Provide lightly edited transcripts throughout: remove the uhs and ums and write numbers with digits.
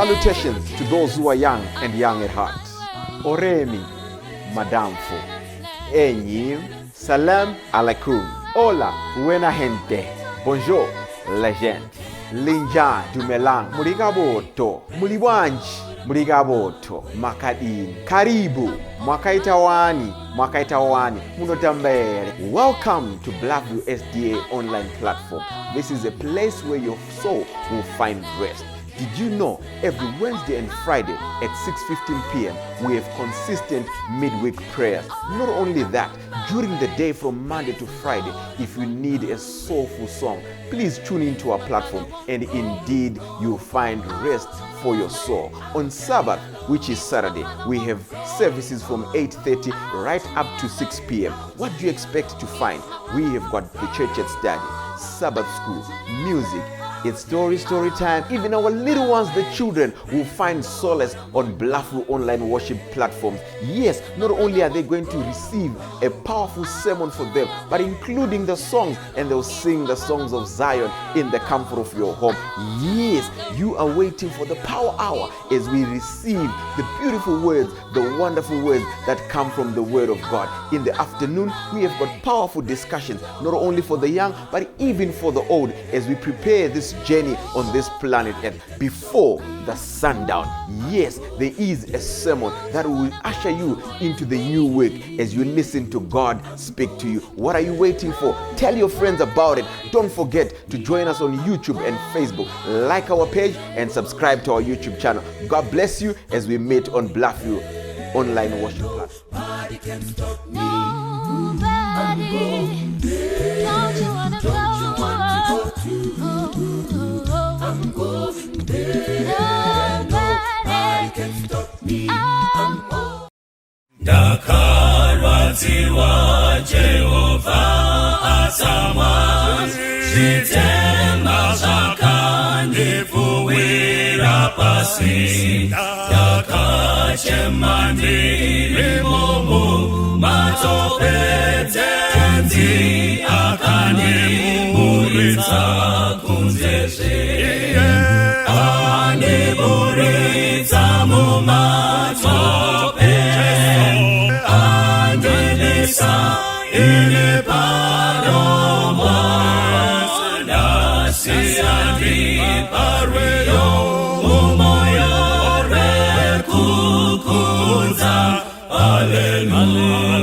Salutations to those who are young and young at heart. Oremi, Madamfo, Enyim, Salam alaikum, Hola, buena gente, Bonjour, la gente, Linja dumelang, Murigaboto, Muliwanji, Murigaboto, Makadin, Karibu, Mwakaitawani, Munotambere. Welcome to Blackview SDA online platform. This is a place where your soul will find rest. Did you know every Wednesday and Friday at 6:15 p.m. we have consistent midweek prayers? Not only that, during the day from Monday to Friday, if you need a soulful song, please tune into our platform and indeed you'll find rest for your soul. On Sabbath, which is Saturday, we have services from 8:30 right up to 6 p.m. What do you expect to find? We have got the church at study, Sabbath school, music. It's story time. Even our little ones, the children, will find solace on Blackview online worship platforms. Yes, not only are they going to receive a powerful sermon for them, but including the songs, and they'll sing the songs of Zion in the comfort of your home. Yes, you are waiting for the power hour as we receive the beautiful words, the wonderful words that come from the word of God. In the afternoon, we have got powerful discussions, not only for the young, but even for the old, as we prepare this journey on this planet Earth before the sundown. Yes, there is a sermon that will usher you into the new week as you listen to God speak to you. What are you waiting for? Tell your friends about it. Don't forget to join us on YouTube and Facebook. Like our page and subscribe to our YouTube channel. God bless you as we meet on Blackview online worship platform. Nobody can stop me. Don't you wanna go? I'm going there. Nobody can stop me. Ndakarwadziwa Jehovah asamwa zvitema zvakandifuwira pasi ndakachema ndirimo mumatope tenzi akandiburitsa kunzezve andiburitsa mumatope andinisa ine panomwa ndasiyandiparweyo umoyo rekukunza haleluya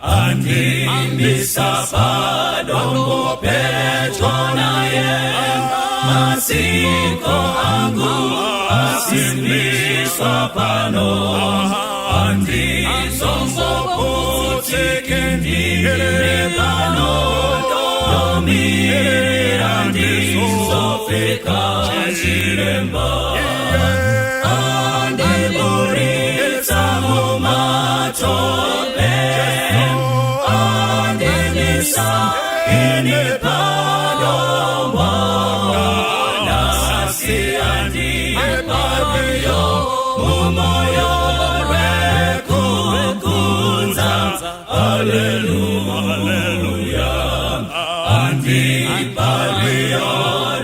andinisa panombo petro naye masiko angu asimbiswa pano andizongoputike ndire pano domira ndizofika chiremba andiburitsa mumatope andinisa ine panomwa nasiyandiparweyo umoyo rekukunza haleluya andiparweyo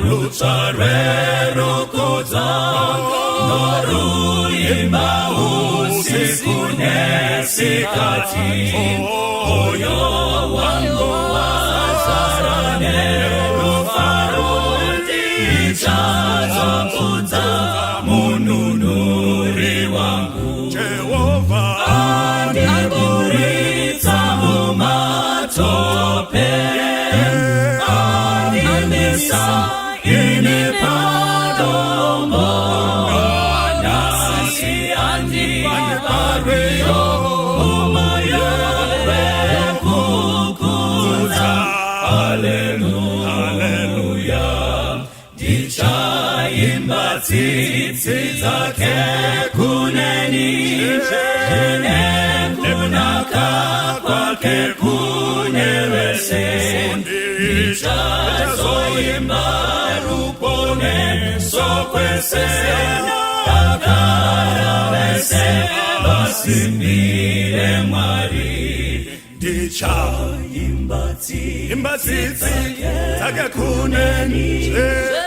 rutsa rerukudza noruyimba usiku nesikati moyo wangu wazara nerufaro ndichazokudza mununuri wangu Jehova andiburitsa mumatope andinisa ine panombo nasiyandiparweyo umoyo rekukunza haleluya ndichaimba tsitsi dzake kuneni zvine kunaka kwake kune vese ndichazoimba ruponeso kwese agara vese vasimbire Mwari ndichaimba tsitsi dzake kuneni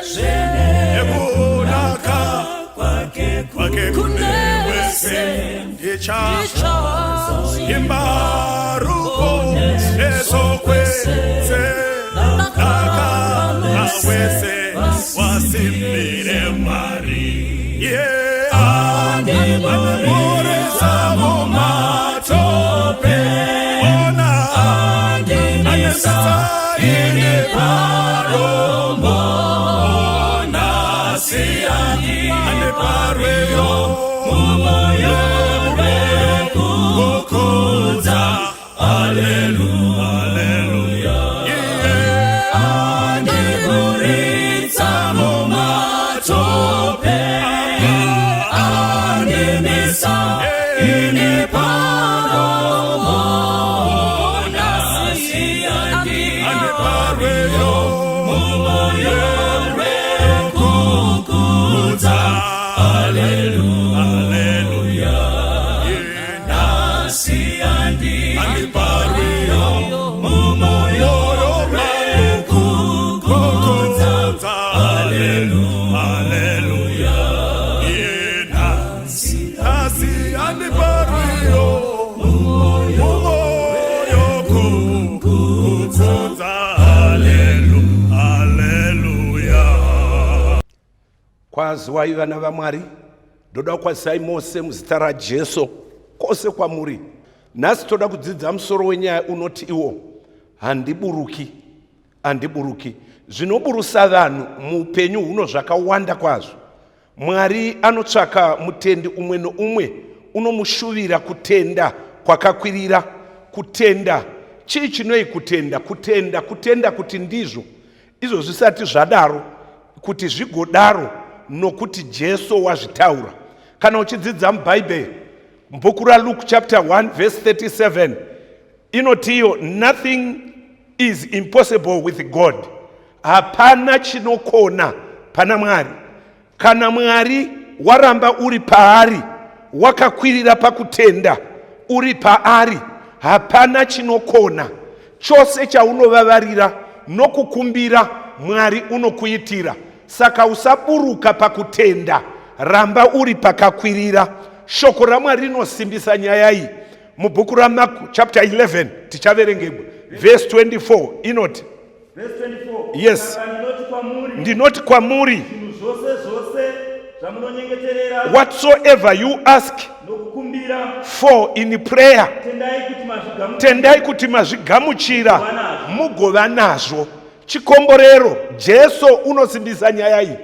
zvine kunaka kutaka kwake kunewese ndichazo imbaruko ezokwese kaka awese wasimbire mari andiboreza mumatope ona anesa ine paromo nasiani ane parweyo mumoyo kukuza haleluya haleluya andiboreza mumatope anesa ine paromo nasiani ane parweyo mumoyo kukuza haleluya haleluya nasiani ane parweyo mumoyo kukuza haleluya haleluya nasiani parweyo mumoyo kukuza haleluya haleluya. Kwaziwai vana vaMwari, ndoda kukwazisai mose muzita raJesu kwose kwamuri. Nhasi toda kudzidza musoro wenyaya unoti iwo handiburuki handiburuki. Zvinoburusa vanhu muupenyu huno zvakawanda kwazvo. Mwari anotsvaka mutendi umwe noumwe unomushuvira kutenda kwakakwirira. Kutenda chii chinoi kutenda? Kutenda kuti ndizvo izvo zvisati zvadaro kuti zvigodaro nokuti Jesu wazvitaura. Kana uchidzidza mubhaibheri mubhuku raLuke chapter 1 verse 37 inotiyo nothing is impossible with God. Hapana chinokona pana Mwari. Kana Mwari waramba uri paari wakakwirira pakutenda uri paari hapana chinokona. Chose chaunovavarira nokukumbira Mwari unokuitira. Saka usaburuka pakutenda, ramba uri pakakwirira. Shoko raMwari rinosimbisa nyaya iyi. Mubhuku raMarko chapter 11 tichaverengegwa verse 24 inoti Verse 24. Yes. Ndinoti kwamuri whatsoever you ask for in prayer tendai kuti mazvigamuchira mugova nazvo. Chikomborero Jesu unosimbisa nyaya iyi.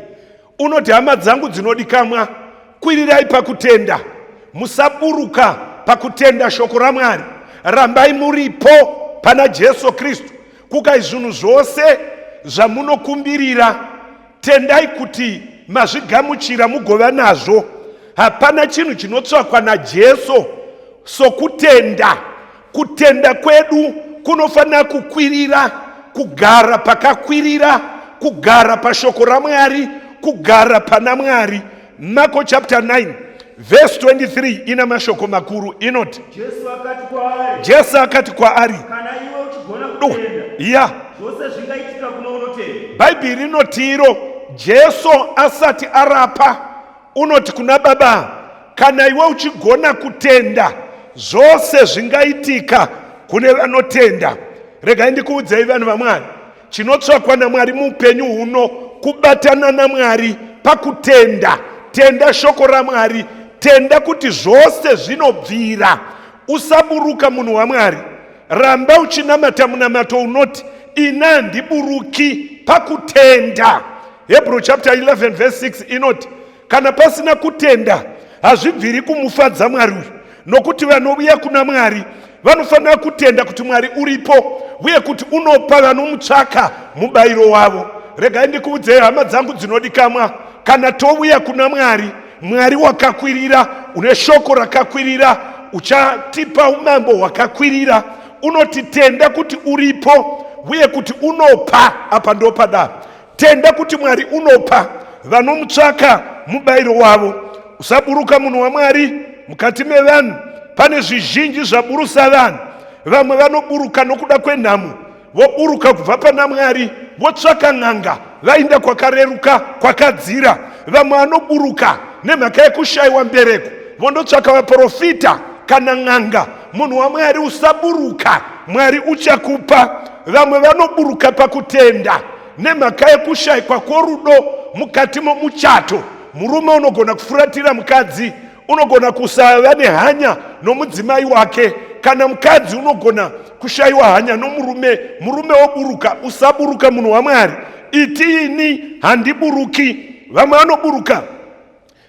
Unoti hama dzangu dzinodikamwa, kwirirai pakutenda, musaburuka pakutenda shoko raMwari. Rambai muripo pana Jesu Kristu. Kukai zvinhu zvose zvamunokumbirira tendai kuti mazvigamuchira mugova nazvo. Hapana chinhu chinotsvakwa naJesu sokutenda. Kutenda kwedu kunofanira kukwirira, kugara pakakwirira, kugara pashoko raMwari, kugara pana Mwari. Marko chapter 9 verse 23 ina mashoko makuru inoti Jesu akati kwaari kana iwe uchigona kutenda zvose zvingaitika kuno unotenda. Bhaibheri rinotiro Jesu asati arapa unoti kuna Baba, kana iwe uchigona kutenda zvose zvingaitika kune vanotenda. Regai ndikuudzei vanhu vaMwari, chinotsvakwa naMwari muupenyu huno kubatana naMwari pakutenda. Tenda shoko raMwari, tenda kuti zvose zvinobvira. Usaburuka munhu waMwari, ramba uchinamata munamato unoti ina handiburuki pakutenda. Hebrew chapter 11 verse 6 inoti kana pasina kutenda hazvibviri kumufadza Mwari uyu, nokuti vanouya kuna Mwari vanofanira kutenda kuti Mwari uripo uye kuti unopa vanomutsvaka mubayiro wavo. Regai ndikuudzei hama dzangu dzinodikamwa, kana touya kuna Mwari, Mwari wakakwirira, une shoko rakakwirira, uchatipa umambo hwakakwirira, unotitenda kuti uripo uye kuti unopa. Apa ndopada tenda kuti Mwari unopa vanomutsvaka mubayiro wavo. Usaburuka munhu waMwari. Mukati mevanhu pane zvizhinji zvaburusa vanhu. Vamwe vanoburuka nokuda kwenhamo, voburuka kubva pana Mwari votsvaka n'anga, vainda kwakareruka kwakadzira. vamwe vanoburuka nemhaka yekushayiwa mbereko vondotsvaka vaprofita kana n'anga. Munhu waMwari usaburuka, Mwari uchakupa. Vamwe vanoburuka pakutenda nemhaka yekushayikwa kworudo mukati momuchato. Murume unogona kufuratira mukadzi, unogona kusava nehanya nomudzimai wake, kana mukadzi unogona kushayiwa hanya nomurume. Murume woburuka, usaburuka munhu waMwari. Ini handiburuki. Vamwe vanoburuka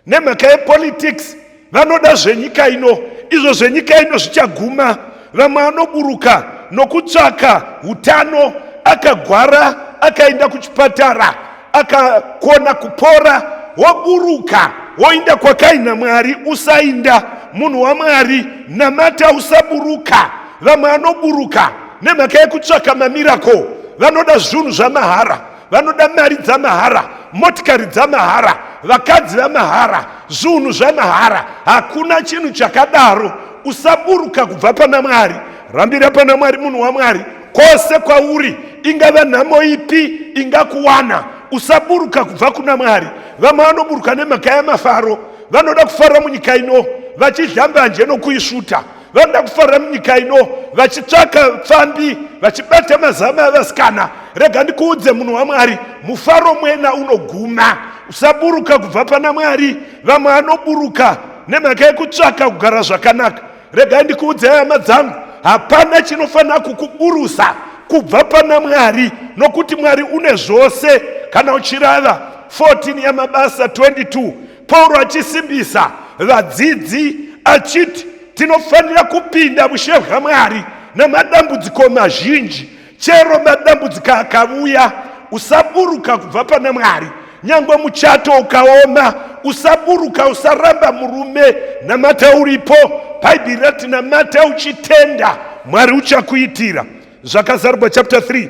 nemhaka yepolitics, vanoda zvenyika ino, izvo zvenyika ino zvichaguma. Vamwe vanoburuka nokutsvaka hutano, akagwara akaenda kuchipatara akakona kupora. Woburuka woinda kwakaina Mwari, usainda munhu waMwari. Namata, usaburuka. Vamwe vanoburuka nemhaka yekutsvaka mamirako, vanoda zvinhu zvamahara, vanoda mari dzamahara, motikari dzamahara, vakadzi vamahara, zvinhu zvamahara. Hakuna chinhu chakadaro. Usaburuka kubva pana Mwari. Rambira pana Mwari munhu waMwari, kwose kwauri, ingava nhamo ipi ingakuwana. Usaburuka kubva kuna Mwari. Vamwe vanoburuka nemhaka yamafaro, vanoda kufara munyika ino vachidhlambanje nokuisvuta. Vanoda kufara munyika ino vachitsvaka pfambi, vachibata mazama avasikana. Rega ndikuudze munhu waMwari, mufaro mwena unoguma. Usaburuka kubva pana Mwari. Vamwe vanoburuka nemhaka yekutsvaka kugara zvakanaka. Rega ndikuudze hama dzangu, hapana chinofanira kukuburusa kubva pana Mwari, nokuti Mwari une zvose. Kana uchirava 14 yamabasa 22, Pauro achisimbisa vadzidzi achiti tinofanira kupinda mushe hwaMwari namadambudziko mazhinji. Chero madambudziko akauya, usaburuka kubva pana Mwari. Nyangwe muchato ukaoma, usaburuka, usaramba murume. Namata uripo. Bhaibheri rati namata uchitenda, Mwari uchakuitira. Zvakazarurwa chapter 3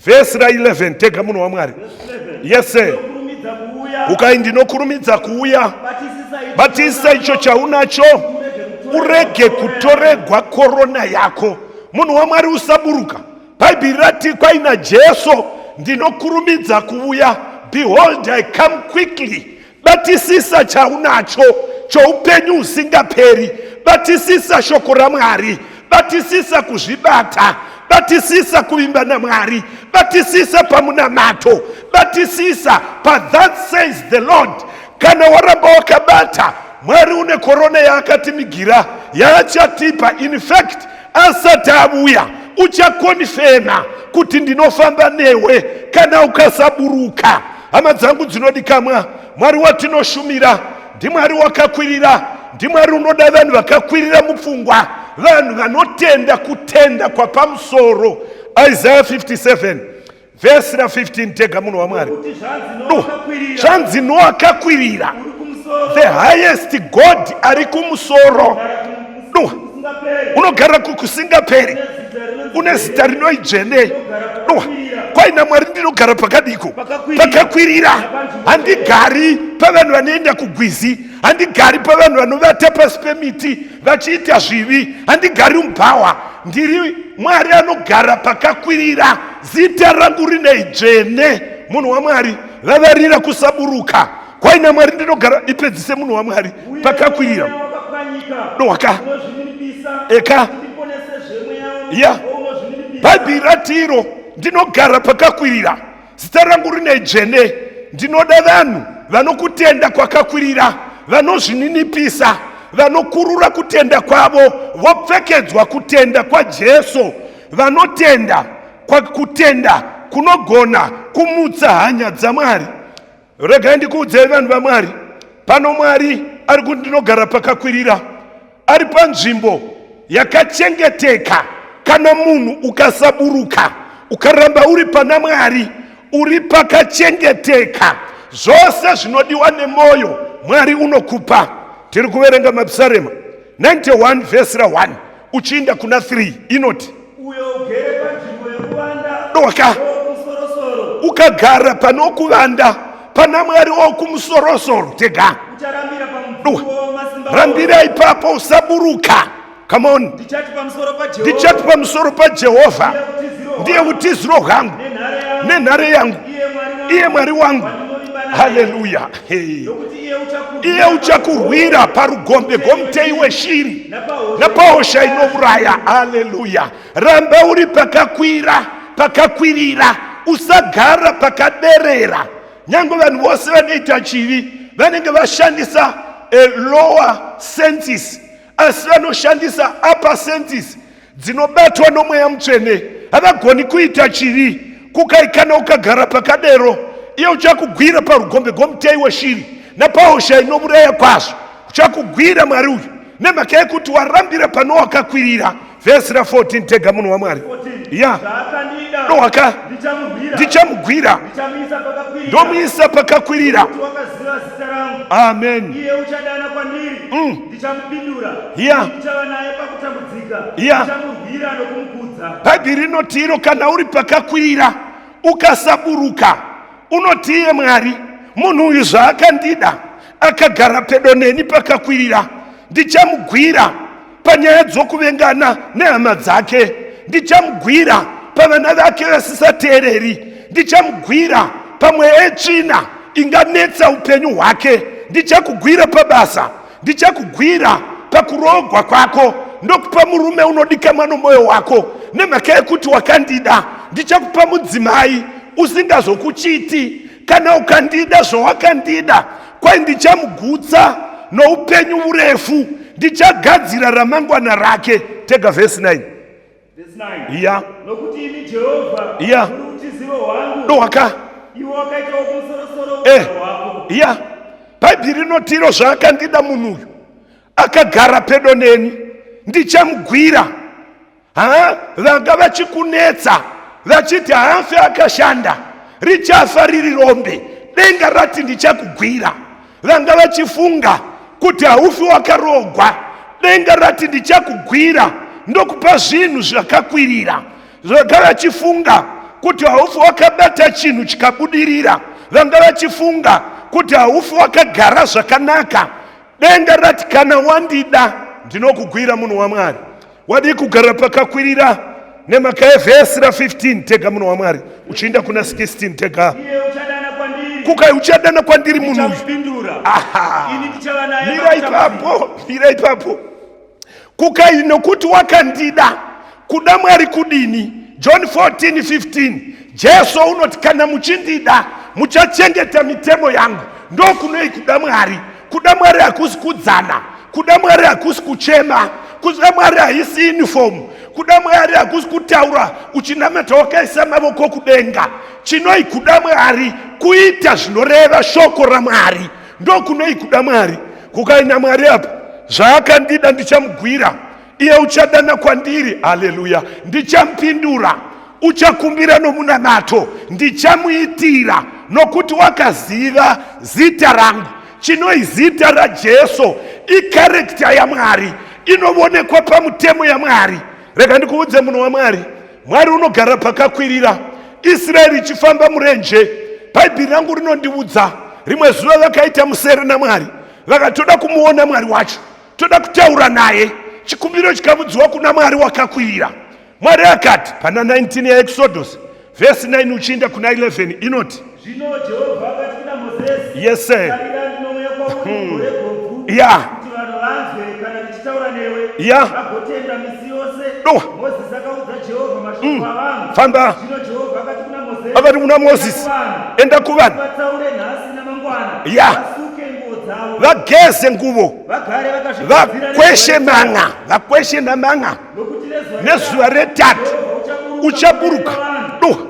verse 11. Tega munhu waMwari. Yes sir. Ukai ndinokurumidza kuuya, batisa icho chaunacho, urege kutoregwa korona yako. Munhu waMwari usaburuka. Bhaibheri rati kwaina Jesu ndinokurumidza kuuya. Behold, I come quickly. Batisisa chaunacho choupenyu usingaperi. Batisisa shoko raMwari. Batisisa kuzvibata. Batisisa kuvimba naMwari. Batisisa pamunamato. Batisisa pa that says the Lord. Kana waramba wakabata, Mwari une korona yaakatimigira, yaachatipa. In fact, asati abuya uchakonifema kuti ndinofamba newe kana ukasaburuka. Hama dzangu dzinodikamwa, Mwari watinoshumira ndiMwari wakakwirira, ndiMwari unoda vanhu vakakwirira mupfungwa, vanhu vanotenda kutenda kwapamusoro. Isaiah 57 verse 15. Tega munhu waMwari. Zvanzi noakakwirira, the highest God ari kumusoro. Unogara kusingaperi, une zita rinoijene. Kwaina Mwari ndinogara pakadiko, pakakwirira. Handigari pavanhu vanoenda kugwizi, handigari pavanhu vanovata pasi pemiti vachiita zvivi, handigari mubhawa. Ndiri Mwari anogara pakakwirira. Zita rangu rine dzvene. Munhu waMwari, vavarira kusaburuka. Kwaina Mwari ndinogara, ipedzise munhu waMwari, pakakwirira. Waka eka ya Bhaibheri ratiro ndinogara pakakwirira. Zita rangu rine dzvene. Ndinoda vanhu vanokutenda kwakakwirira, vanozvininipisa, vanokurura kutenda kwavo, vopfekedzwa kutenda kwaJesu, vanotenda kutenda kunogona kumutsa hanya dzaMwari. Rega ndikuudzei vanhu vaMwari, pano Mwari ari kuti ndinogara pakakwirira, ari panzvimbo yakachengeteka. Kana munhu ukasaburuka, ukaramba uri pana Mwari, uri pakachengeteka. Zvose zvinodiwa nemoyo Mwari unokupa. Tiri kuverenga maPsalm 91 verse 1 uchiinda kuna 3 inoti, uyo ugere panzvimbo yokuvanda doka ukagara panokuvanda pana Mwari okumusorosoro. Tega ucharambira pamudziwo wamasimba. rambira ipapo, usaburuka. Come on. Ndichati pamusoro paJehovha ndiye utiziro hwangu nenhare yangu, iye Mwari wangu naye. Haleluya. Hey. Nokuti Iye uchakurwira parugombe gomutei weshiri napahosha inouraya. Haleluya. Ramba uri pakakwirira, usagara pakaderera. Nyange vanhu vose vanoita chivi vanenge vashandisa lower senses, asi vanoshandisa upper senses dzinobatwa nomweya mutsvene. Havagoni kuita chivi. Kukaikana ukagara pakadero, iye uchakugwira parugombe gomutei weshiri napahosha inouraya kwazvo. Uchakugwira Mwari uyu nemhaka yekuti warambira pano wakakwirira. Vhesi ra14 tega munhu waMwari. Ya ndohaka ndichamugwira ndomuisa pakakwirira. Amen. iye uchadana kwandiri ndichamupindura. Ya Ndichava naye pakutambudzika. Ya. Ndichamurwira nokumukudza. Bhaibheri rinoti iro kana uri pakakwirira ukasaburuka unoti iye Mwari, munhu uyu zvaakandida akagara pedo neni pakakwirira, ndichamugwira panyaya dzokuvengana nehama dzake, ndichamugwira pavana vake vasisateereri, ndichamugwira pamweya yetsvina inganetsa upenyu hwake, ndichakugwira pabasa, ndichakugwira pakurogwa kwako, ndokupa murume unodikanwa nomwoyo wako nemhaka yekuti wakandida. Ndichakupa mudzimai usingazokuchiti kana ukandida zvawakandida, kwai ndichamugutsa noupenyu urefu, ndichagadzira ramangwana rake. Tega vhesi 9. Verse 9. Ya Nokuti imi Jehovha Ya. muri utizivo hwangu. ndohaka Iwe wakaita wokumusoro-soro ugaro hwako. ya Bhaibheri rinoti iro zvaakandida munhu uyu akagara pedo neni, ndichamugwira. Vanga vachikunetsa vachiti haafe akashanda, richafa riri rombe, denga rati ndichakugwira. Vanga vachifunga kuti haufi wakarogwa, denga rati ndichakugwira ndokupa zvinhu zvakakwirira. Vanga vachifunga kuti haufi wakabata chinhu chikabudirira, vanga vachifunga kuti haufi wakagara zvakanaka, denga rati kana wandida ndinokugwira munhu waMwari. Wadi kugara pakakwirira nemhaka yevhesi ra15 tega munhu waMwari uchienda kuna 16 tega. Iye uchadana kwandiri. Kukai uchadana kwandiri munhu uyu. Ndichamupindura. Aha. Ini ndichava naye Mira pakutambudzika. ipapo, mira ipapo. Kukai nokuti wakandida, kuda Mwari kudini. John 14:15. Jesu unoti kana muchindida muchachengeta mitemo yangu. Ndo kunoi kuda Mwari. Kuda Mwari hakusi kudzana, kuda Mwari hakusi kuchema, kuda Mwari haisi uniform, kuda Mwari hakusi kutaura uchinamata wakaisa mavoko kudenga. Chinoi kuda Mwari kuita zvinoreva shoko raMwari. Ndo kunoi kuda Mwari. Kukaina Mwari apa zvaakandida ndichamugwira, iye uchadana kwandiri. Haleluya. Ndichamupindura, uchakumbira nomunamato, ndichamuitira nokuti wakaziva zita rangu. Chinoi zita raJesu ikarekta yaMwari inoonekwa pamutemo yaMwari. Rega ndikuudze munhu waMwari, Mwari unogara pakakwirira. Israeri ichifamba murenje, Bhaibheri rangu rinondiudza rimwe zuva vakaita musere naMwari, vakatoda kumuona Mwari wacho, toda kutaura naye, chikumbiro chikabudziwa kuna Mwari wakakwirira. Mwari akati pana 19 yaExodus vhesi 9 uchienda kuna 11 inoti, Zvino Jehovha akati kuna Mozisi. Yes, sir. Tarira ndinouya kwauri mugore gobvu. Ya. Kuti vanhu vanzwe kana ndichitaura newe. Ya. Vagotenda misi yose. No. Mozisi akaudza Jehovha mashoko avanhu. Famba. Zvino Jehovha akati kuna Mozisi. Akati kuna Mozisi, enda kuvanhu Vatsaure nhasi namangwana. Ya. Vasuke nguo dzavo. vageze nguvo, Vagare vakazvigadzira vakweshe manga, vakweshe namanga. Nokuti Nezuva retatu uchaburuka.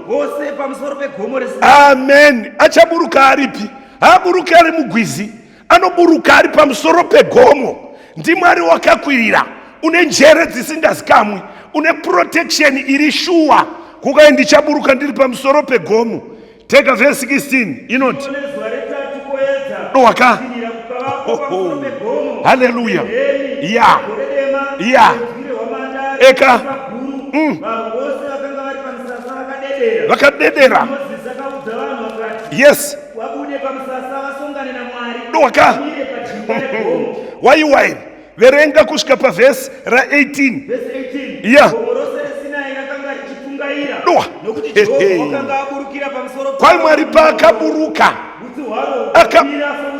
vose pamusoro pegomo reSinai. Amen. Achaburuka aripi? Haaburuki ari mugwizi, anoburuka ari pamusoro pegomo. NdiMwari wakakwirira, une njere dzisingazikamwi, une protection iri shuwa. Kukai ndichaburuka ndiri pamusoro pegomo. Tega vhesi 16 inoti, Nezuva retatu koedza. Waka. Kutinhira kukavapo pamusoro pegomo. Haleluya. Heni, Ya. gore dema, Ya. rwenzvire hwamanda, Eka. paguru. Vanhu vose vakanga vari pamusasa vakadedera. vakadedera. Mozisi akaudza vanhu akati, Yes. vabude pamusasa vasongane naMwari. Waka. Vamire pajinga regomo. Waiwai. Verenga kusvika pavhesi ra18. Verse 18. Ya. Gomo rose reSinai rakanga richipfungaira. Noa. Nokuti Hehe. Jehovha akanga aburukira pamusoro Kwai Mwari paakaburuka,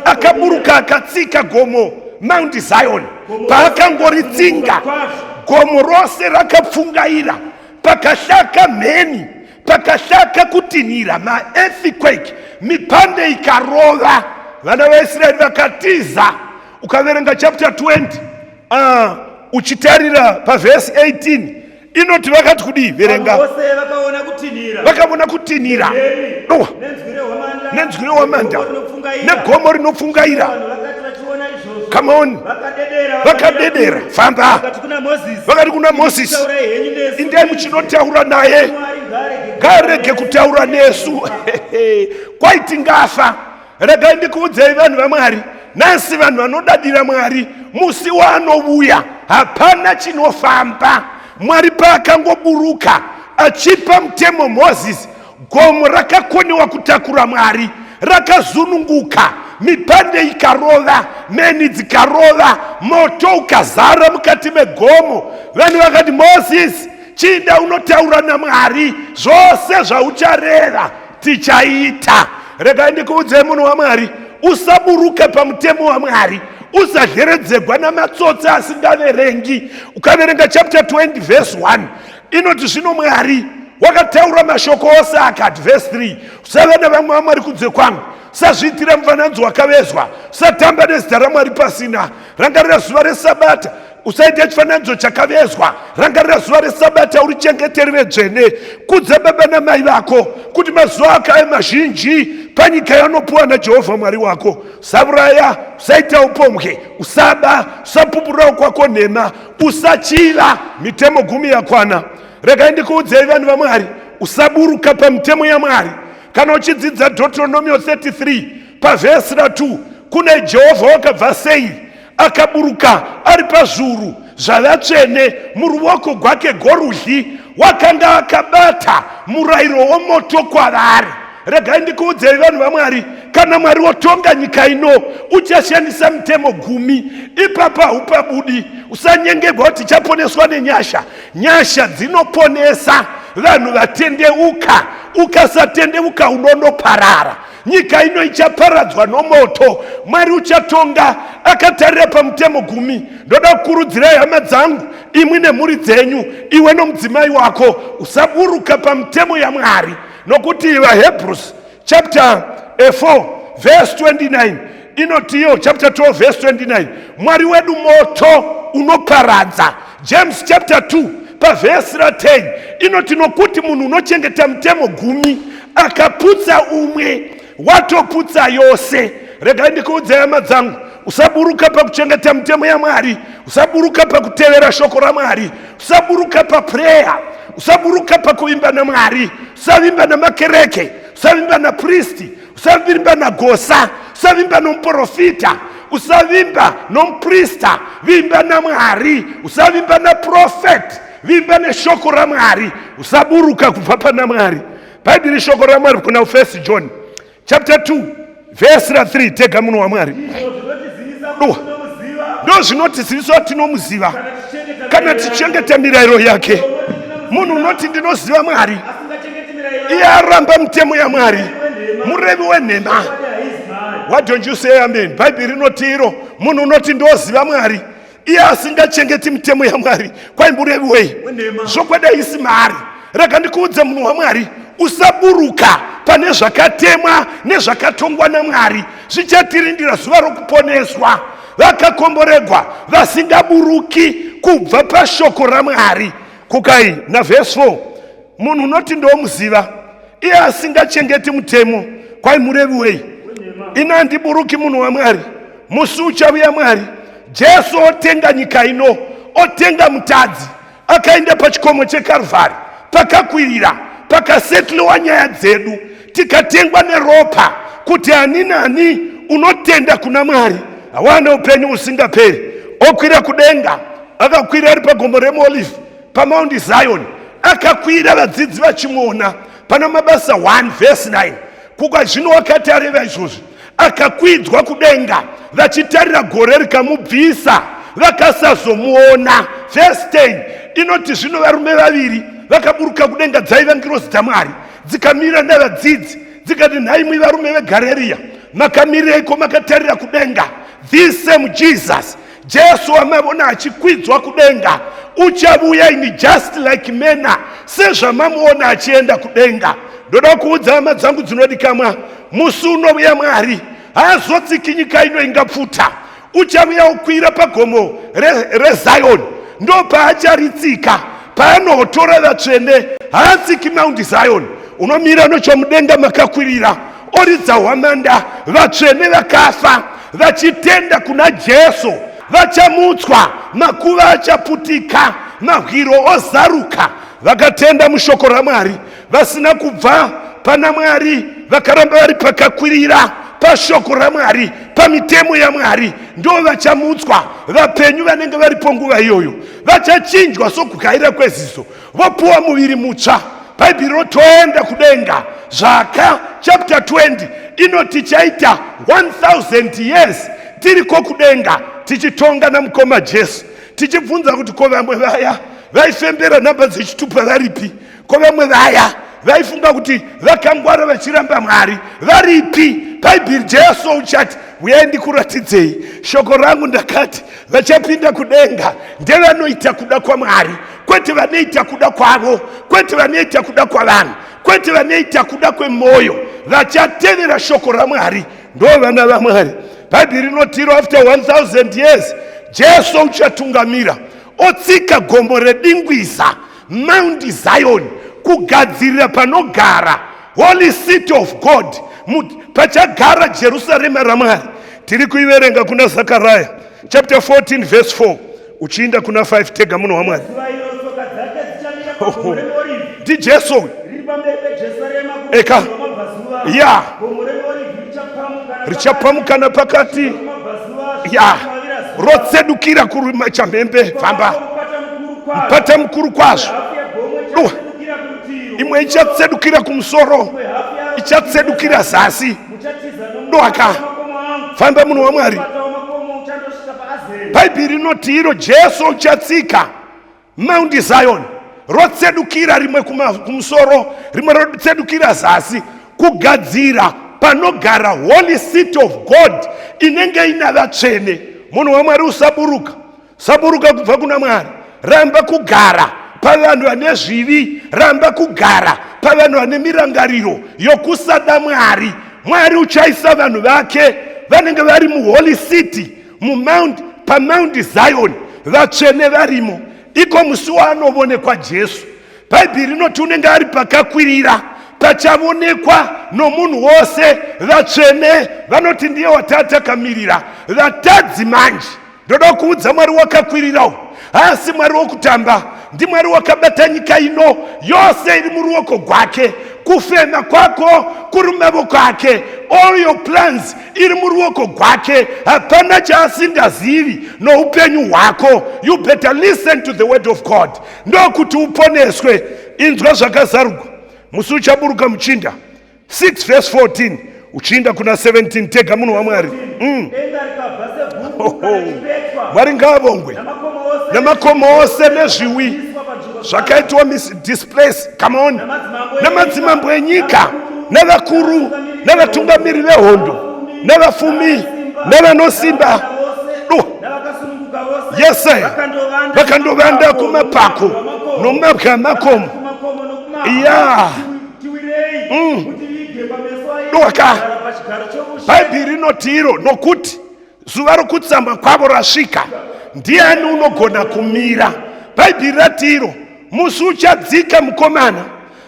akaburuka akatsika gomo Mount Zion, paakangoritsinga gomo rose rakapfungaira, pakashaka mheni, pakashaka kutinhira, ma-earthquake, mipande ikarova. Vana vaIsraeri vakatiza. Ukaverenga chapter 20 uchitarira pavhesi 18 inoti vakati kudii? Verenga. Vakaona kutinhira nenzwi rehwamanda negomo rinopfungaira. Come on. Vakadedera. Famba. Vakati kuna Mozisi, indai muchinotaura naye, ngarege kutaura nesu. Kwaiti ngafa. Regai ndikuudzei vanhu vaMwari, nasi vanhu vanodadira Mwari, musi waanouya hapana chinofamba. Mwari paakangoburuka achipa mutemo Mozisi, gomo rakakoniwa kutakura Mwari rakazununguka, mipande ikarova, meni dzikarova, moto ukazara mukati megomo. Vanhu vakati, Mozisi, chinda unotaura naMwari, zvose zvauchareva tichaita. Regai ndikuudzei munhu waMwari, usaburuka pamutemo waMwari, usadheredzegwa namatsotsi asingaverengi. Ukaverenga chapter 20 verse 1 inoti zvino Mwari wakataura mashoko ose akati, verse 3, usava navamwe vaMwari kunze kwangu, usazviitira mufananidzo wakavezwa, usatamba nezita raMwari pasina, rangarira zuva reSabata, usaita chifananidzo chakavezwa, rangarira zuva reSabata urichengeterere dzvene. Kudza baba namai vako kuti mazuva ako ave mazhinji panyika yanopuwa naJehovha Mwari wako. Usauraya, usaita upombwe, usaba, usapupurirawo kwako nhema, usachiva. Mitemo 10 yakwana. Regai ndikuudzei vanhu vaMwari, usaburuka pamutemo yaMwari. Kana uchidzidza Deuteronomy 33 pavhesi ra2, kune Jehovha wakabva Seiri akaburuka ari pazvuru zvavatsvene, muruoko rwake gorudyi wakanga akabata murayiro womoto kwavari. Regai ndikuudzei vanhu vaMwari, kana Mwari wotonga nyika ino uchashandisa mitemo 10, ipapa hupabudi. Usanyengerwa kuti chaponeswa nenyasha. Nyasha dzinoponesa vanhu vatendeuka. Ukasatendeuka unonoparara. Nyika ino ichaparadzwa nomoto. Mwari uchatonga akatarira pamutemo 10. Ndoda kukurudzirai hama dzangu, imwe nemhuri dzenyu, iwe nomudzimai wako, usaburuka pamutemo yaMwari. Nokuti vaHebrews chapter 4 verse 29 inotiyo, chapter 12 verse 29, Mwari wedu moto unoparadza. James chapter 2 pavhesi ra10 inoti, nokuti munhu unochengeta mutemo 10 akaputsa umwe watoputsa yose. Regai ndikuudzei hama dzangu, usaburuka pakuchengeta mutemo yaMwari, usaburuka pakutevera shoko raMwari, usaburuka paprayer, usaburuka pakuvimba naMwari, usavimba namakereke, usavimba napristi, usavimba nagosa, usavimba nomuprofita, usavimba nomuprista, vimba naMwari. Usavimba naprofeti, vimba neshoko raMwari, usaburuka kubva pana Mwari. Bhaibheri shoko raMwari kuna 1 John chapter 2 verse ra3, tega munhu waMwari. Ndo zvinotizivisa kuti tinomuziva kana tichengeta mirayiro yake. Munhu unoti ndinoziva Mwari, iye aramba mitemo yaMwari, murevi wenhema. What don't you say? Amen. Bhaibheri inotiro, munhu unoti ndoziva Mwari, iye asingachengeti mitemo yaMwari, kwai murevi wei? Zvokwada isi mari. Rega ndikuudze munhu waMwari, usaburuka pane zvakatemwa nezvakatongwa naMwari. Zvichatirindira zuva rokuponeswa. Vakakomboregwa vasingaburuki kubva pashoko raMwari. Kukai na verse 4, munhu unoti ndomuziva, iye asingachengeti mutemo, kwai murevi wei? Inandiburuki munhu waMwari. Musi uchauya Mwari, Jesu otenga nyika ino, otenga mutadzi, akaenda pachikomo cheKarvari, pakakwirira, pakasetliwa nyaya dzedu, tikatengwa neropa, kuti ani nani unotenda kuna Mwari awana upenyu usingaperi. Okwira kudenga, akakwira ari pagomo reMolive, paMount Zion, akakwira vadzidzi vachimuona. Pana Mabasa 1 verse 9, kuka zvino wakati areva izvozvi, akakwidzwa kudenga, vachitarira gore rikamubvisa, vakasazomuona. Verse 10 inoti, zvino varume vaviri vakaburuka kudenga, dzaiva ngirozi dzaMwari, dzikamira navadzidzi, dzikati, nhai mwi varume veGarirea, makamireiko makatarira kudenga. This same Jesus, Jesu amavona achikwidzwa kudenga, uchavuya ini just like mena sezvamamuona achienda kudenga. Ndoda kuudza hama dzangu dzinodikamwa, musi unouya Mwari haazotsiki nyika ino ingapfuta. Uchavuya ukwira pagomo reZion, ndo paacharitsika, paanotora vatsvene, haatsiki Mount Zion. Unomira nochomudenga makakwirira, oridza hwamanda, vatsvene vakafa vachitenda kuna Jesu vachamutswa, makuva achaputika, mahwiro ozaruka, vakatenda mushoko raMwari, vasina kubva pana Mwari, vakaramba vari pakakwirira pashoko raMwari, pamitemo yaMwari, ndo vachamutswa. Vapenyu vanenge varipo nguva iyoyo vachachinjwa sokugayira kweziso, vopuwa muviri mutsva. Bhaibheri rotoenda kudenga. Zvaka chapter 20 inoti chaita 1000 years tiriko kudenga tichitonga namukoma Jesu, tichibvunza kuti ko vamwe vaya vaifembera nhamba dzechitupa varipi? Ko vamwe vaya vaifunga kuti vakangwara vachiramba Mwari varipi? Bhaibheri Jesu uchati, uyai ndikuratidzei. Shoko rangu ndakati vachapinda kudenga ndevanoita kuda kwaMwari, kwete vanoita kuda kwavo, kwete vanoita kuda kwavanhu, kwete vanoita kuda kwemwoyo. Vachatevera shoko raMwari ndo vana vaMwari. Bhaibheri rinotiro after 1000 years Jesu uchatungamira, otsika gomo redingwiza Mount Zion, kugadzirira panogara Holy City of God, pachagara Jerusalema raMwari. Tiri kuiverenga kuna Zechariah chapter 14 verse 4 uchiinda kuna 5. Tega munhu waMwari. Ndi Jesu eka ya richapamukana pakati ya rotsedukira kurima chamhembe famba mpata mukuru kwazvo. Imwe ichatsedukira kumusoro, ichatsedukira zasi. Doaka famba munhu waMwari. Bhaibheri rinoti iro Jesu uchatsika Mount Zion, rotsedukira rimwe kumusoro, rimwe rotsedukira zasi, kugadzira panogara Holy City of God inenge ina vatsvene. Munhu waMwari usaburuka, saburuka kubva kuna Mwari. Ramba kugara pavanhu vane zvivi, ramba kugara pavanhu vane mirangariro yokusada Mwari. Mwari uchaisa vanhu vake vanenge vari muHoly City, paMount Zion, vatsvene varimo. Iko musi waanoonekwa Jesu. Bhaibheri rinoti unenge ari pakakwirira, pachavonekwa nomunhu wose. Vatsvene vanoti ndiye watatamirira, vatadzi manje. Ndoda kuudza Mwari wakakwirirawo haasi Mwari wokutamba, ndi Mwari wakabata nyika ino yose iri muruoko gwake. Kufema kwako kuri mumavoko ake, all your plans iri muruoko gwake. Hapana chaasingazivi noupenyu hwako. You better listen to the word of God ndokuti uponeswe. Inzwa zvakazarugwa. Musi uchaburuka muchinda 6 verse 14 uchiinda kuna 17. Tega munhu waMwari. Mwari ngaavongwe namakomo ose nezviwi zvakaitwa displace. Come on. Namadzimambo enyika, navakuru, navatungamiri vehondo, navafumi, navanosimba. Yese vakandovanda kumapako nomabwa makomo. Ya doka Bhaibheri rinoti iro, nokuti zuva rokutsamba kwavo rasvika, ndiani unogona kumira? Bhaibheri rati iro, musi uchadzika mukomana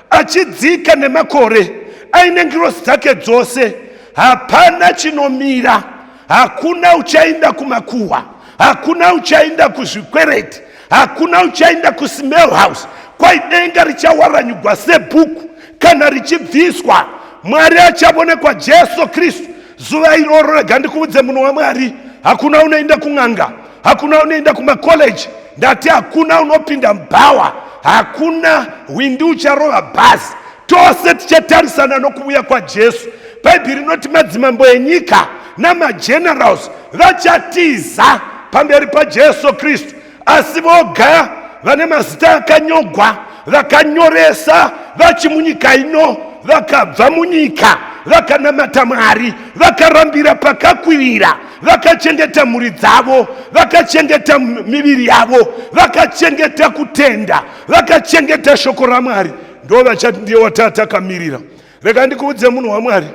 achidzika nemakore aine ngirozi dzake dzose, hapana chinomira. Hakuna uchaenda kumakuhwa, hakuna uchaenda kuzvikwereti, hakuna uchaenda kusmell house. Kwai denga richawaranyugwa sebhuku kana richibviswa. Mwari achavonekwa Jesu Kristu zuva iroro. Rega ndikuudze munhu waMwari, hakuna unoenda kun'anga, hakuna unoenda kumakoleji, ndati hakuna unopinda mubhawa, hakuna windi ucharova bhazi. Tose tichatarisana nokuuya kwaJesu. Bhaibheri rinoti madzimambo enyika namagenerals vachatiza pamberi paJesu Kristu, asi voga vane mazita akanyogwa, vakanyoresa vachimunyika ino, vakabva munyika vakanamata Mwari, vakarambira pakakwirira, vakachengeta mhuri dzavo, vakachengeta miviri yavo, vakachengeta kutenda, vakachengeta shoko raMwari, ndo vachati ndiye watakamirira. Rega ndikuudze munhu waMwari,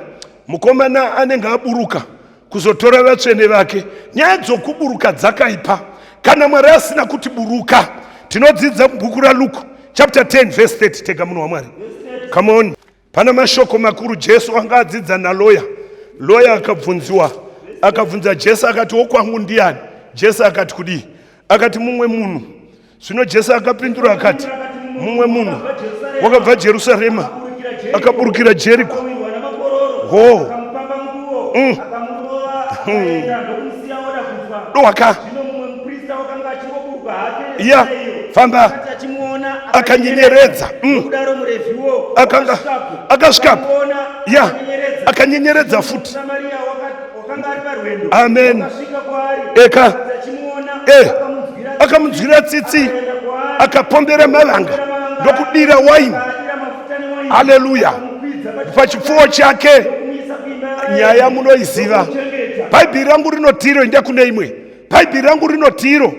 mukomana anenge aburuka kuzotora vatsvene vake, nyaya dzokuburuka dzakaipa. Kana Mwari asina kuti buruka, tinodzidza bhuku raLuke chapter 10 verse 30. Tega munhu waMwari, come on. Pana mashoko makuru Jesu anga adzidza naloya. Loya akabvunziwa, akabvunza Jesu akati, wokwangu ndiani? Jesu akati kudii? Akati mumwe munhu. Zvino Jesu akapindura akati, mumwe munhu wakabva Jerusarema akaburukira Jeriko. Doaka ya famba akanyenyeredza akasvika ya akanyenyeredza futi. Amen. Eka akamunzwira tsitsi, akapombera mavanga ndokudira waini. Haleluya. Pachipfuwo chake nyaya munoiziva. Bhaibheri rangu rinotiro, enda kune imwe. Bhaibheri rangu rinotiro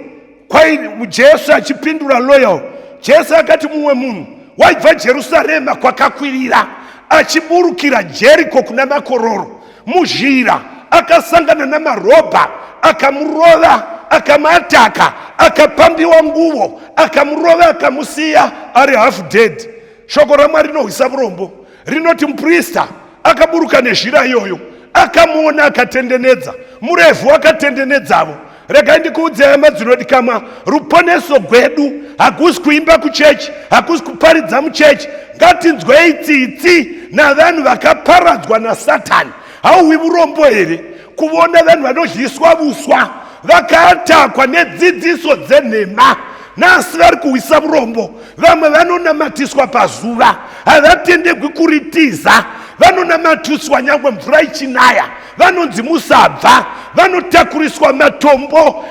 kwai Jesu achipindura loya. Jesu akati mumwe munhu waibva Jerusarema kwakakwirira achiburukira Jeriko kuna makororo muzhira, akasangana namarobha, akamurova, akamataka, akapambiwa nguvo, akamurova, akamusiya ari half dead. Shoko raMwari rinohwisa urombo, rinoti muprista akaburuka nezhira iyoyo, akamuona, akatendenedza, murefu akatendenedzavo. Rega ndikuudze hama dzinodikama, ruponeso gwedu hakusi kuimba kuchechi, hakusi kuparidza muchechi. Ngatinzwei tsitsi navanhu vakaparadzwa naSatani. Hauhwi urombo here kuona vanhu vanodliswa vuswa, vakatakwa nedzidziso dzenhema, nasi vari kuhwisa urombo. Vamwe vanonamatiswa pazuva, havatendegwi kuritiza, vanonamatiswa nyangwe mvura ichinaya, vanonzi musabva, vanotakuriswa matombo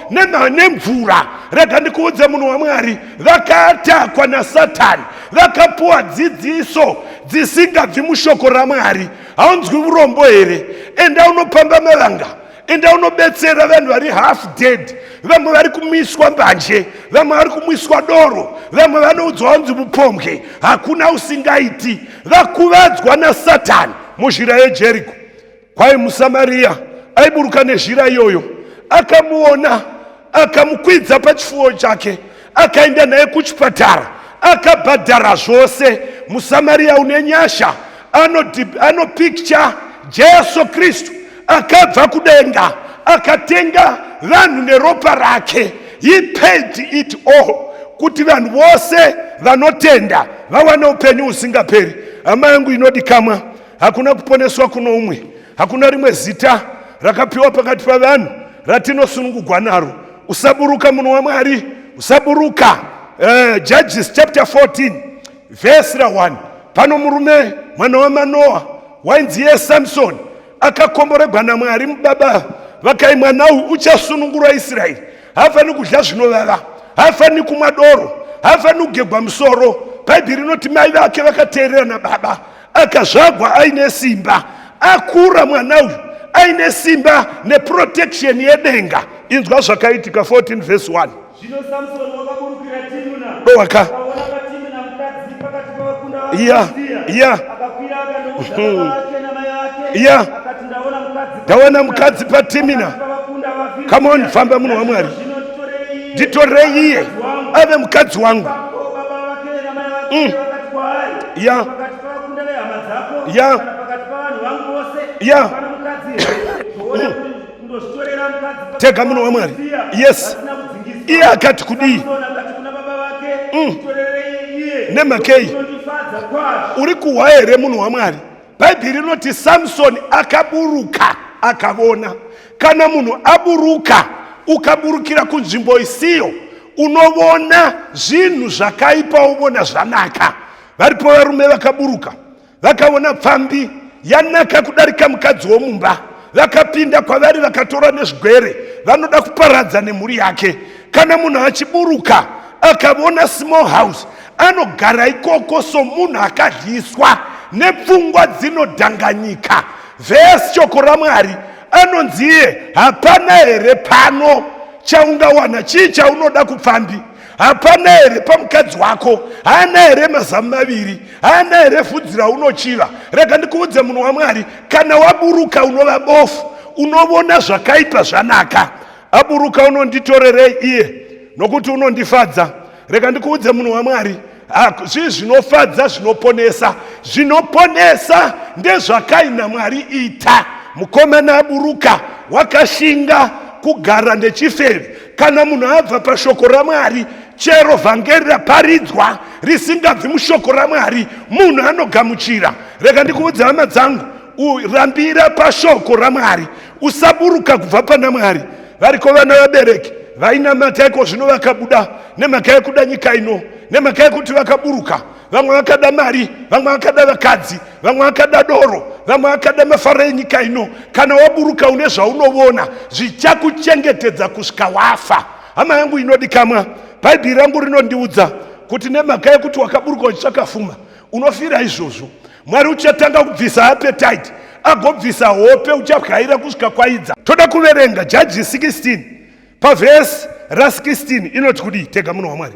nemvura. Rega ndikuudze munhu waMwari, vakatakwa naSatani, vakapuwa dzidziso dzisingabvi mushoko raMwari. Haunzwi urombo here? Enda unopamba mavanga, enda unobetsera vanhu vari half dead, vamwe vari kumiswa mbanje, vamwe vari kumwiswa doro, vamwe vanoudzwa vanzi mupombwe, hakuna usingaiti, vakuvadzwa naSatani muzhira yeJeriko. Kwai muSamaria aiburuka nezhira iyoyo, akamuona, akamukwidza pachipfuwo chake, akaenda naye kuchipatara, akabhadhara zvose. muSamaria une nyasha anopicture Jesu Kristu akabva kudenga, akatenga vanhu neropa rake. He paid it all kuti vanhu vose vanotenda vawane upenyu husingaperi. Hama yangu inodikamwa, hakuna kuponeswa kuno umwe, hakuna rimwe zita rakapiwa pakati pavanhu ratinosunungugwa naro. Usaburuka munhu waMwari, usaburuka. Judges chapter 14 verse 1. Pano murume mwana waManoa wainzi Samson akakomboregwa naMwari mubaba, vakai mwana uyu uchasunungura Israeri. Hafani kudya zvinovava, hafani kumwa doro, hafani kugegwa musoro. Bhaibheri rinoti mai vake vakateerera nababa, akazvagwa aine simba, akura mwana uyu aine simba neprotection yedenga. Inzwa zvakaitika 14 verse 1. Zvino Samson wakaburukira Timuna, Doaka akaona paTimuna mukadzi pakati pavakunda ya akakwira akandoudza baba vake namai vake, ya akati ndaona mukadzi paTimina. pavakunda vaviri. Come on, famba munhu waMwari, Zvino nditorei iye ave mukadzi wangu. baba vake namai vake vakati kwaari, Ya pakati pavakunda vehama dzako Ya. kana pakati pavanhu vangu vose Ya. pana mukadzi here, toona kundozvitorera mukadzi pakati tega munhu waMwari. Yes, pasina kudzingiswa. iye akati kudii? Samson akati kuna baba vake, nditorerei iye Nemakei kundondifadza kwazvo. uri kuhwa here munhu waMwari? Bhaibheri rinoti Samson akaburuka akavona. Kana munhu aburuka ukaburukira kunzvimbo isiyo, unovona zvinhu zvakaipa, uvona zvanaka. Varipo varume vakaburuka, vakaona pfambi yanaka kudarika mukadzi womumba, vakapinda kwavari vakatora nezvigwere, vanoda kuparadza nemhuri yake. Kana munhu achiburuka akavona small house, anogara ikoko somunhu akadliswa, nepfungwa dzinodhanganyika. Vhesi shoko raMwari anonziye hapana here pano chaungawana chii chaunoda kupfambi. Hapana here pamukadzi wako, haana here mazamu maviri, haana here vhudzi raunochiva. Rega ndikuudze munhu waMwari, kana waburuka unova bofu, unovona zvakaipa zvanaka, aburuka unonditorerei iye nokuti unondifadza. Rega ndikuudze munhu waMwari, zvii zvinofadza zvinoponesa. Zvinoponesa ndezvakaina Mwari ita. Mukomana aburuka wakashinga kugara nechifeve. Kana munhu abva pashoko raMwari, chero vhangeri raparidzwa risingabvi mushoko raMwari, munhu anogamuchira. Rega ndikuudze hama dzangu, rambira pashoko raMwari, usaburuka kubva pana Mwari. Variko vana vabereki vainamata iko zvino vakabuda nemhaka yekuda nyika ino, nemhaka yekuti vakaburuka. Vamwe vakada mari, vamwe vakada vakadzi, vamwe vakada doro, vamwe vakada mafara enyika ino. Kana waburuka une zvaunovona zvichakuchengetedza kusvika wafa. Hama yangu inodikamwa, bhaibheri rangu rinondiudza kuti nemhaka yekuti wakaburuka uchakafuma, unofira izvozvo, Mwari uchatanga kubvisa appetite, agobvisa hope, uchabwaira kusvika kwaidza. Toda kuverenga Judges 16 pavhesi ra16 inoti kudi. Tega munhu waMwari,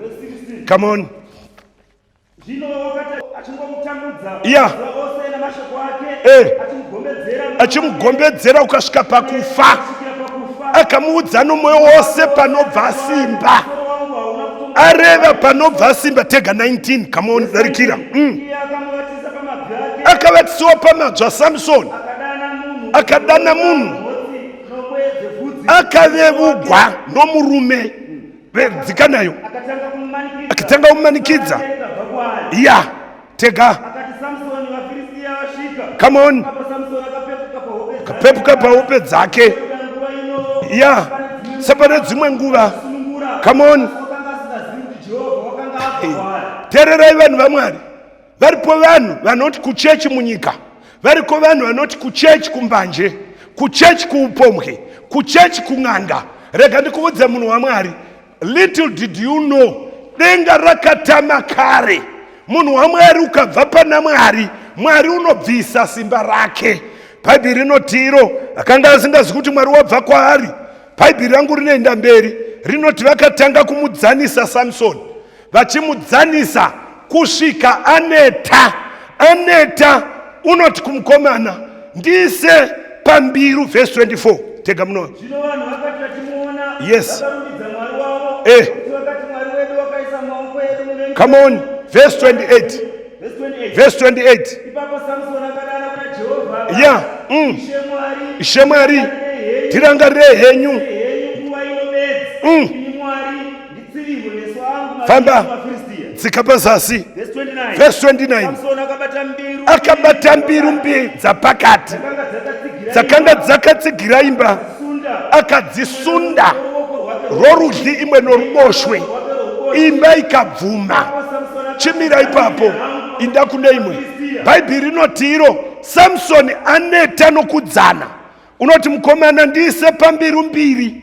come on. Zvino wakati achingomutambudza Yeah. ose namashoko ake, achimugombedzera ukasvika pakufa, pakufa, akamuudza nomwoyo wose panobva simba, areva panobva simba. Tega 19, come on, darikira. iye akamuvatisa pamabvi ake, Akavatisiwa pamadzva Samsoni, akadana munhu, akavevugwa nomurume vedzikanayo, akatanga kumumanikidza. Ya, tega, akati Samsoni vaFiristia vasvika, come on, apa Samsoni akapepuka pahope dzake. Ya, sepane dzimwe nguva, come on. Tererai vanhu vaMwari, varipo vanhu vanoti kuchechi munyika, variko vanhu vanoti kuchechi kumbanje, kuchechi kuupombwe, kuchechi kun'anga. Rega ndikuudze munhu waMwari, little did you know, denga rakatama kare. Munhu waMwari ukabva pana Mwari, Mwari unobvisa simba rake. Bhaibheri rinoti iro, akanga asingazi kuti Mwari wabva kwaari. Bhaibheri rangu rinoenda mberi, rinoti vakatanga kumudzanisa Samsoni, vachimudzanisa kusvika aneta. Aneta unoti kumukomana, ndise pambiru, vhesi 24. Tega muno. Zvino vanhu vakati vachimuona, Yes. vakarumbidza Mwari wavo, Kuti vakati Mwari wedu wakaisa maoko edu murenje. Come on, verse 28. Verse 28. Verse 28. Ipapo Samsoni akadana kuna Jehovha. Yeah. Ishe Mwari, tirangarire henyu. Nguva inobedza. Ini Mwari nditsivigwe meso angu Famba. vaFiristia. Tsika pazasi. Verse 29. Verse 29. Samsoni akabata mbiru. Akabata mbiru mbiri dzapakati, dzakanga dzakatsigira imba, akadzisunda rorudyi imwe noruboshwe, imba ikabvuma. Chimira ipapo, inda kune imwe. Bhaibheri rinoti iro, Samsoni aneta nokudzana. Unoti mukomana, ndise pambiru mbiri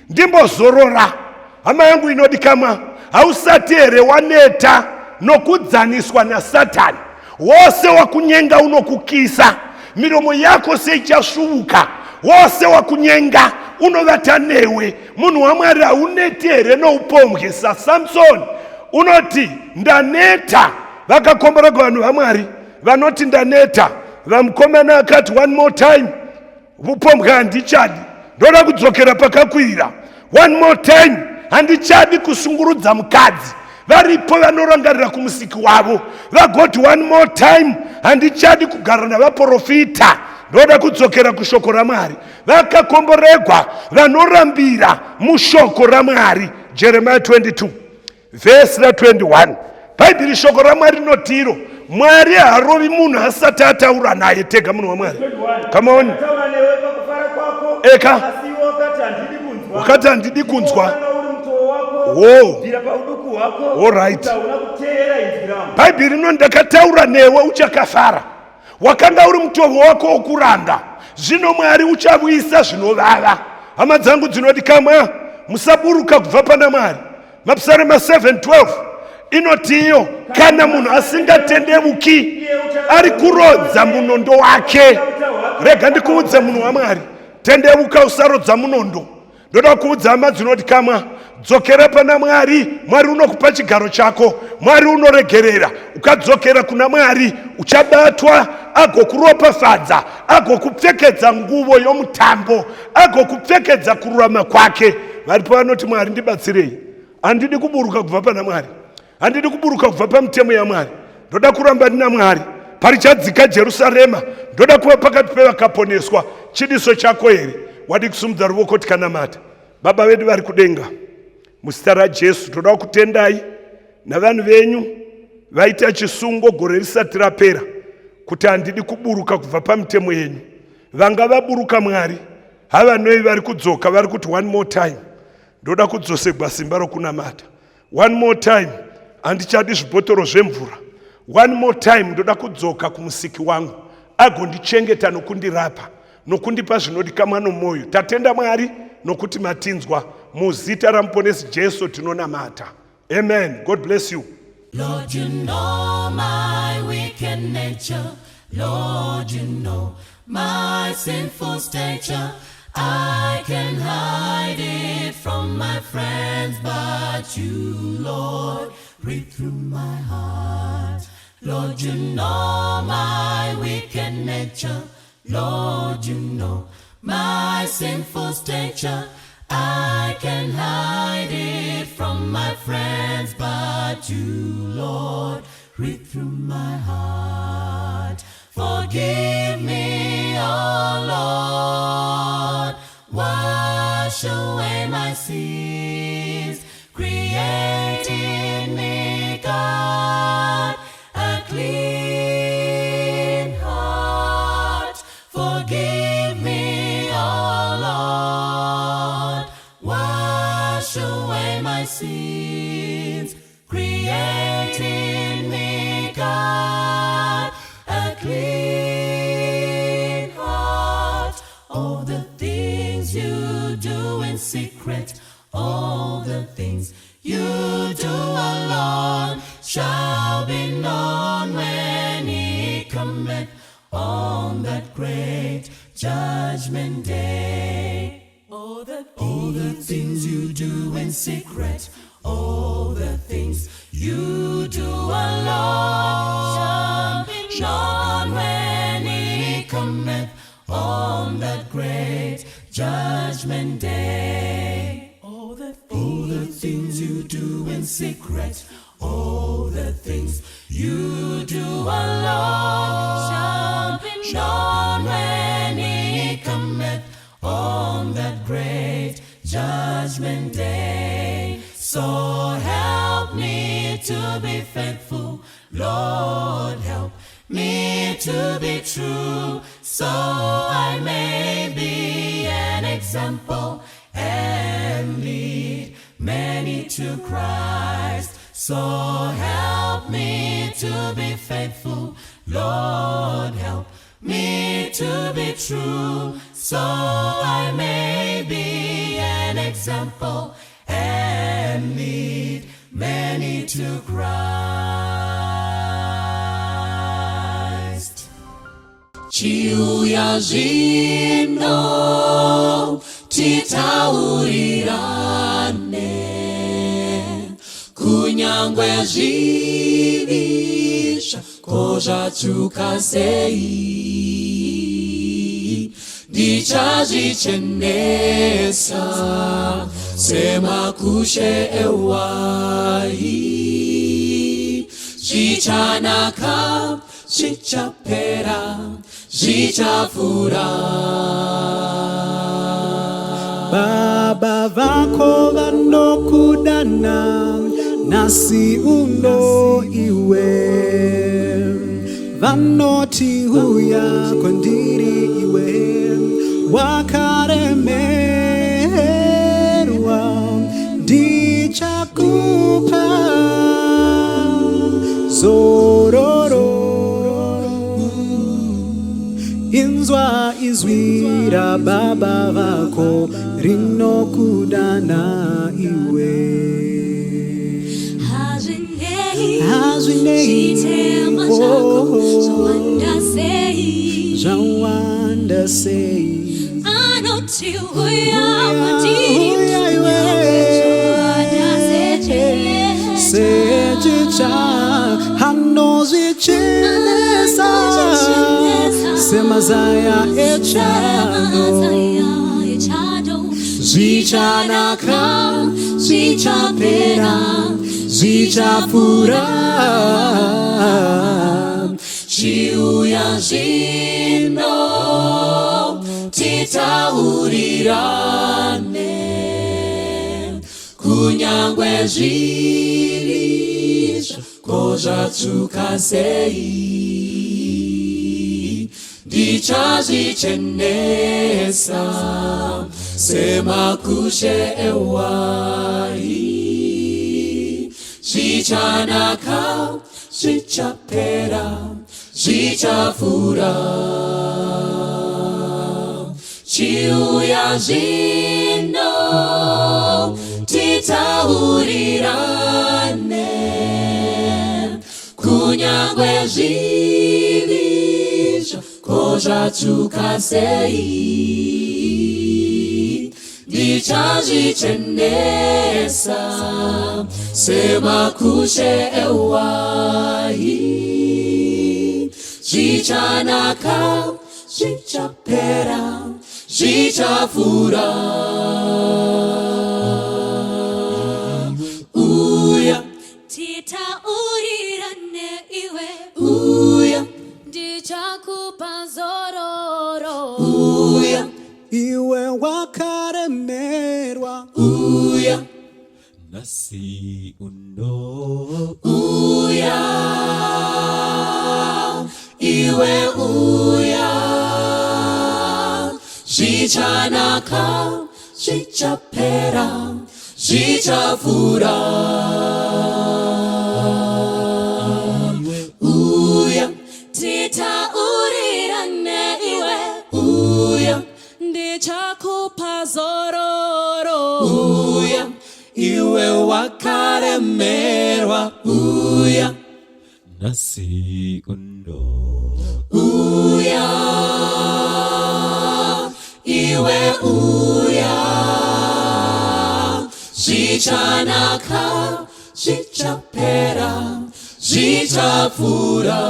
ndimbozorora. Hama yangu inodikamwa, hausati here waneta nokudzaniswa naSatani. Wose wakunyenga unokukisa, miromo yako seichasvuvuka. Wose wakunyenga unovata newe. Munhu waMwari hauneti here noupombwe saSamsoni. Unoti ndaneta. Vakakombora kuvanhu vaMwari vanoti ndaneta. Vamukomana akati one more time, upombwe handichadi, ndoda kudzokera pakakwirira. One more time, handichadi kusungurudza mukadzi. Varipo vanorangarira kumusiki wavo, vagoti one more time, handichadi kugara navaprofita, ndoda kudzokera kushoko raMwari. Vakakomboregwa vanorambira mushoko raMwari. Jeremiah 22 vhesi ra21. Bhaibheri shoko raMwari rinoti iro, Mwari harovi munhu asati ataura naye. Tega munhu waMwari, come on. Taura newe pakufara kwako. Eka. Asi iwe wakati handidi kunzwa. Wakati handidi kunzwa. Wakanga uri mutoo wako. Wo. Ndira pauduku hwako. All right. Utaona kuteera inzwi rangu. Bhaibheri rino ndakataura newe uchakafara. Wakanga uri mutovo wako wokuranda, zvino Mwari uchavuyisa zvinovava. Hama dzangu dzinodikamwa, musaburuka kubva pana Mwari. Mapsalm 7:12 inoti iyo, kana munhu asingatendeuki ari kurodza munondo wake. Rega ndikuudze munhu waMwari, tendeuka usarodza munondo. Ndoda kuudza hama dzinoti kamwa, dzokera pana Mwari. Mwari unokupa chigaro chako, Mwari unoregerera. Ukadzokera kuna Mwari uchabatwa, agokuropafadza, agokupfekedza nguvo yomutambo, agokupfekedza kururama kwake. Varipo vanoti Mwari ndibatsirei, handidi kuburuka kubva pana Mwari, handidi kuburuka kubva pamutemo yaMwari, ndoda kuramba ndina Mwari. Parichadzika Jerusarema ndoda kuva pakati pevakaponeswa. Chidiso chako here? Wadi kusumudza ruoko tikanamata. Baba vedu vari kudenga, muzita raJesu toda kutendai navanhu venyu vaita chisungo gore risati rapera kuti handidi kuburuka kubva pamitemo yenyu. Vanga vaburuka Mwari, hava noi vari kudzoka vari kuti one more time ndoda kudzosegwa simba rokunamata. One more time handichadi zvibhotoro zvemvura. One more time ndoda kudzoka kumusiki wangu agondichengeta nokundirapa nokundipa zvinodikamwa nomwoyo. Tatenda Mwari nokuti matinzwa. Muzita ramuponesi Jesu tinonamata. Amen. God bless you. Lord, you know my wicked nature. Lord, you know my sinful stature. I can hide it from my friends, but you, Lord, read through my heart. Lord, you know my wicked nature. Lord, you know my sinful stature. I can hide it from my friends, but you, Lord, read through my heart. Forgive me, oh Lord, wash away my sins, create in me, God, a clean heart. Forgive me, oh Lord, wash away my sins, create in me, God, a clean heart. All the things you do in secret, all the things you do alone, shall be known when He cometh on that great judgment day. All the things you do in secret, all the things you do alone, shall be known when He cometh on that great judgment day. All the things you do in secret, all the things you do alone, shall be known when He cometh on that great judgment day. So help me to be faithful, Lord, help me to be true, so I may be an example and lead many to Christ. So help me to be faithful, Lord, help me to be true, so I may be an example and lead many to Christ. Chiuya zvino titaurirane, kunyangwe zvivi zvako zvatuka sei, ndichazvichenesa semakushe ewai. Zvichanaka, zvichapera, zvichafura. Baba vako vanokudana, nasi uno iwe, vanoti huya kwandiri iwe, wakaremerwa, ndichakupa zororo. Inzwa izwi ra baba vako rinokudana iwe. Hazvinei chitema chako Jawanda sei Anoti huya madini Sejicha Hanozi chinesa Semazaya echado Zichanaka Zichapera Zichapura Chiuya zino Titaurirane Kunyangwe zirisha Koja tukasei Dichazi chenesa Sema kushe ewai Zichanaka Zichapera Zichafura Chiuya zino Titaurirane Kunyangwe zirisha Koja tukasei Dichazi chenesa Sema kushe ewai Zichanaka Zichapera Zichafura Uya Titaurirane iwe Uya Dichakupa zororo Uya Iwe wakaremerwa Uya Nasi uno Uya Iwe uya Zichanaka Zichapera Zichafura Uya Titaurirane iwe Uya Dichakupa zororo Uya Iwe wakaremerwa Uya Nasi uno Uya Iwe uya Zichanaka Zichapera Zichafura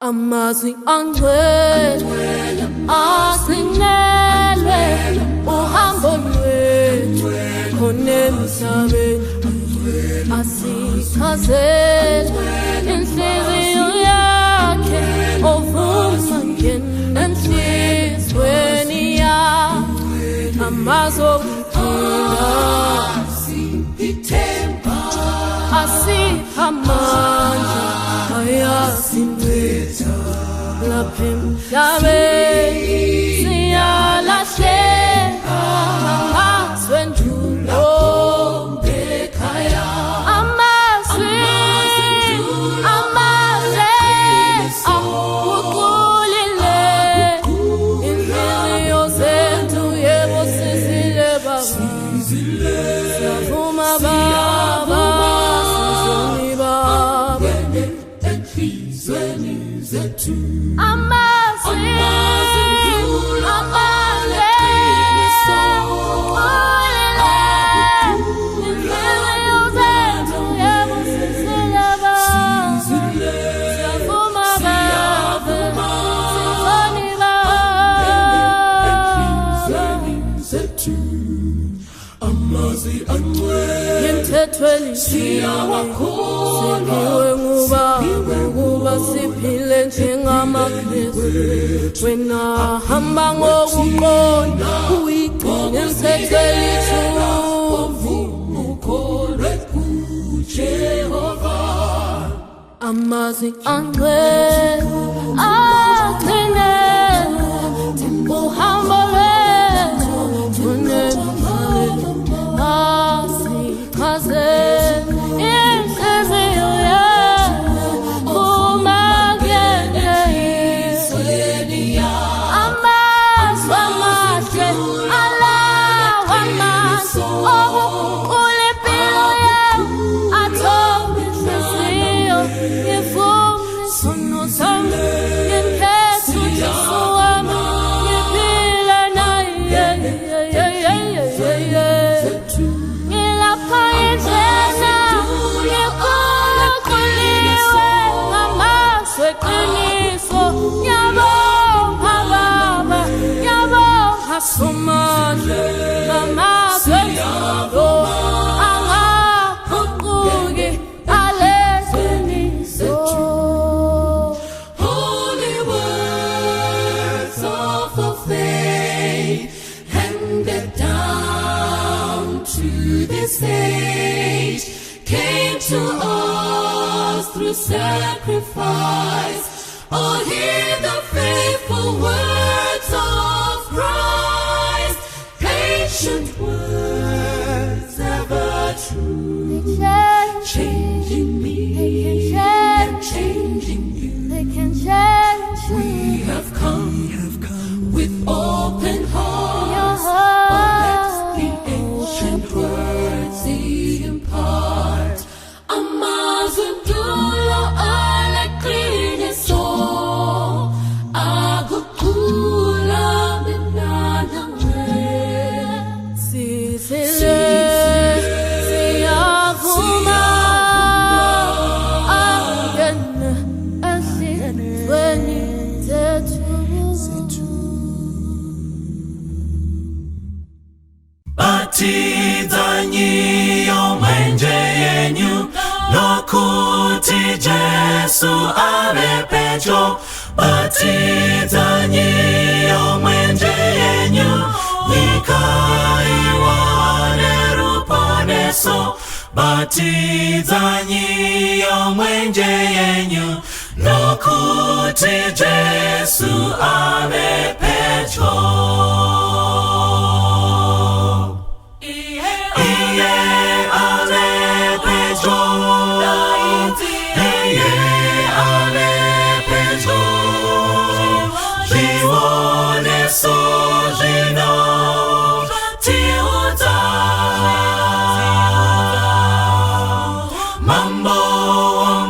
Amazwi angcwele asinelwe uhambo lwethu khona emhlabeni asichazele inhliziyo yakhe ovuma ngena enhlizweni yakhe amazwi okuphila asipha amandla ayasinwetha lapha emhlabeni siyalahleka amazwi endulo ekhaya amazwi amahle aguqulile inhliziyo zethu yebo sizile baba siyavuma baba sizoni baba enhlizweni zethu amazwi amahle inhliziyo zethu yebo sizile baba siyavuma baba sizoni baba Yemthethweni siyawakhula nguba siphile njengamakristu wena hamba ngokuqonda uyigcine emthethweni ukholwe kuJehova amazwi angcwele agcine uhambo lwethu Oh, to this age, came to us through sacrifice. Oh, hear the faithful words of Christ, patient words ever true, changing me and changing you. We have come with open hearts, but let the ancient words impart. Amazudulo ala klineso, agukula minana we. Sisile siyavuma angene esithweni zethu. Batizanyi yomwenje yenyu, nokuti Jesu abepecho. Batizanyi yomwenje yenyu, nikaiwane ruponeso. Batizanyi yomwenje yenyu, nokuti Jesu abepecho. Iye alepecho, iye alepecho, jiwone sojino, tiuta. Mambo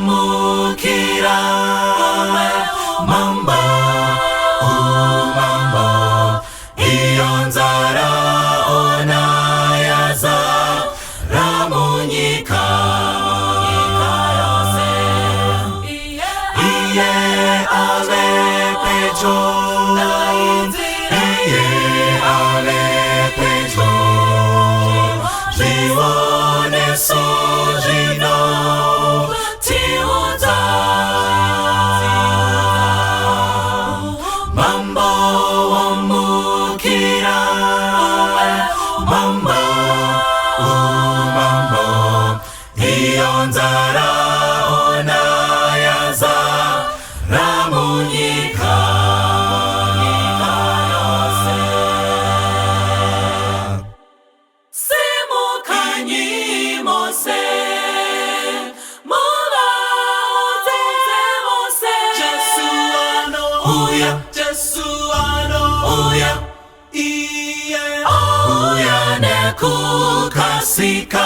mukira, mamba, mambo, ionzara onayaza, ramunyika yose. Iye alepecho, iye alepecho, jiwone sojino, tiuta. Mambo mukira, mamba, mambo, ionzara onayaza, ramunyika yose. Simukanyi mose, mula otete mose. Jesu ano, uya, Jesu ano, uya, iye, uya nekukasika.